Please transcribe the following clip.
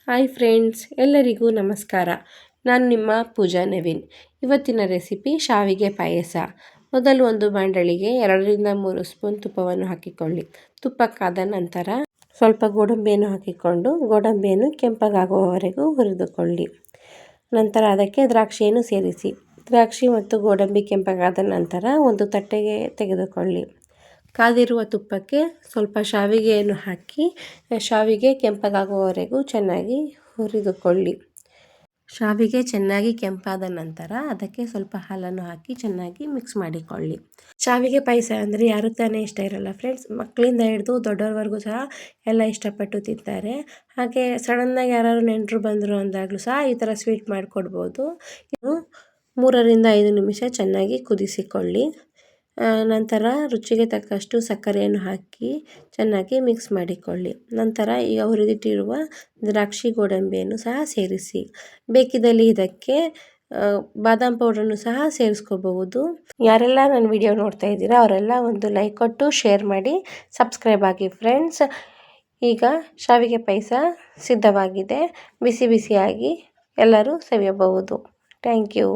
Hi friends, ಎಲ್ಲರಿಗೂ ನಮಸ್ಕಾರ. ನಾನು ನಿಮ್ಮ ಪೂಜಾ ನವೀನ್. ಇವತ್ತಿನ ರೆಸಿಪಿ ಶಾವಿಗೆ ಪಾಯಸ. ಮೊದಲು ಒಂದು ಬಾಣಲಿಗೆ 2-3 ಸ್ಪೂನ್ ತುಪ್ಪವನ್ನು ಹಾಕಿಕೊಳ್ಳಿ. ತುಪ್ಪ ಕಾದ ನಂತರ ಸ್ವಲ್ಪ ಗೋಡಂಬಿಯನ್ನು ಹಾಕಿಕೊಂಡು ಗೋಡಂಬಿಯನ್ನು ಕೆಂಪಗಾಗುವವರೆಗೂ ಹುರಿದುಕೊಳ್ಳಿ. ನಂತರ ಅದಕ್ಕೆ ದ್ರಾಕ್ಷಿಯನ್ನು ಸೇರಿಸಿ. ದ್ರಾಕ್ಷಿ ಮತ್ತು ಗೋಡಂಬಿ ಕೆಂಪಗಾದ ನಂತರ ಒಂದು ತಟ್ಟೆಗೆ ತೆಗೆದುಕೊಳ್ಳಿ. ಕಾದಿರುವ ತುಪ್ಪಕ್ಕೆ ಸ್ವಲ್ಪ ಶಾವಿಗೆಯನ್ನು ಹಾಕಿ ಶಾವಿಗೆ ಕೆಂಪಗಾಗುವವರೆಗೂ ಚೆನ್ನಾಗಿ ಹುರಿದುಕೊಳ್ಳಿ. ಶಾವಿಗೆ ಚೆನ್ನಾಗಿ ಕೆಂಪಾದ ನಂತರ ಅದಕ್ಕೆ ಸ್ವಲ್ಪ ಹಾಲನ್ನು ಹಾಕಿ ಚೆನ್ನಾಗಿ ಮಿಕ್ಸ್ ಮಾಡಿಕೊಳ್ಳಿ. ಶಾವಿಗೆ ಪಾಯಸ ಅಂದರೆ ಯಾರು ತಾನೇ ಇಷ್ಟ ಇರಲ್ಲ ಫ್ರೆಂಡ್ಸ್. ಮಕ್ಕಳಿಂದ ಹಿಡಿದು ದೊಡ್ಡವರೆಗೂ ಸಹ ಎಲ್ಲ ಇಷ್ಟಪಟ್ಟು ತಿಂತಾರೆ. ಹಾಗೆ ಸಡನ್ನಾಗಿ ಯಾರು ನೆಂಟರು ಬಂದರು ಅಂದಾಗಲೂ ಸಹ ಈ ಥರ ಸ್ವೀಟ್ ಮಾಡಿಕೊಡ್ಬೋದು. 3-5 ನಿಮಿಷ ಚೆನ್ನಾಗಿ ಕುದಿಸಿಕೊಳ್ಳಿ. ನಂತರ ರುಚಿಗೆ ತಕ್ಕಷ್ಟು ಸಕ್ಕರೆಯನ್ನು ಹಾಕಿ ಚೆನ್ನಾಗಿ ಮಿಕ್ಸ್ ಮಾಡಿಕೊಳ್ಳಿ. ನಂತರ ಈಗ ಹುರಿದಿಟ್ಟಿರುವ ದ್ರಾಕ್ಷಿ ಗೋಡಂಬಿಯನ್ನು ಸಹ ಸೇರಿಸಿ. ಬೇಕಿದ್ದಲ್ಲಿ ಇದಕ್ಕೆ ಬಾದಾಮ್ ಪೌಡ್ರನ್ನು ಸಹ ಸೇರಿಸ್ಕೋಬಹುದು. ಯಾರೆಲ್ಲ ನನ್ನ ವಿಡಿಯೋ ನೋಡ್ತಾ ಇದ್ದೀರಾ ಅವರೆಲ್ಲ ಒಂದು ಲೈಕ್ ಕೊಟ್ಟು ಶೇರ್ ಮಾಡಿ ಸಬ್ಸ್ಕ್ರೈಬ್ ಆಗಿ ಫ್ರೆಂಡ್ಸ್. ಈಗ ಶಾವಿಗೆ ಪಾಯಸ ಸಿದ್ಧವಾಗಿದೆ. ಬಿಸಿ ಬಿಸಿಯಾಗಿ ಎಲ್ಲರೂ ಸವಿಯಬಹುದು. Thank you.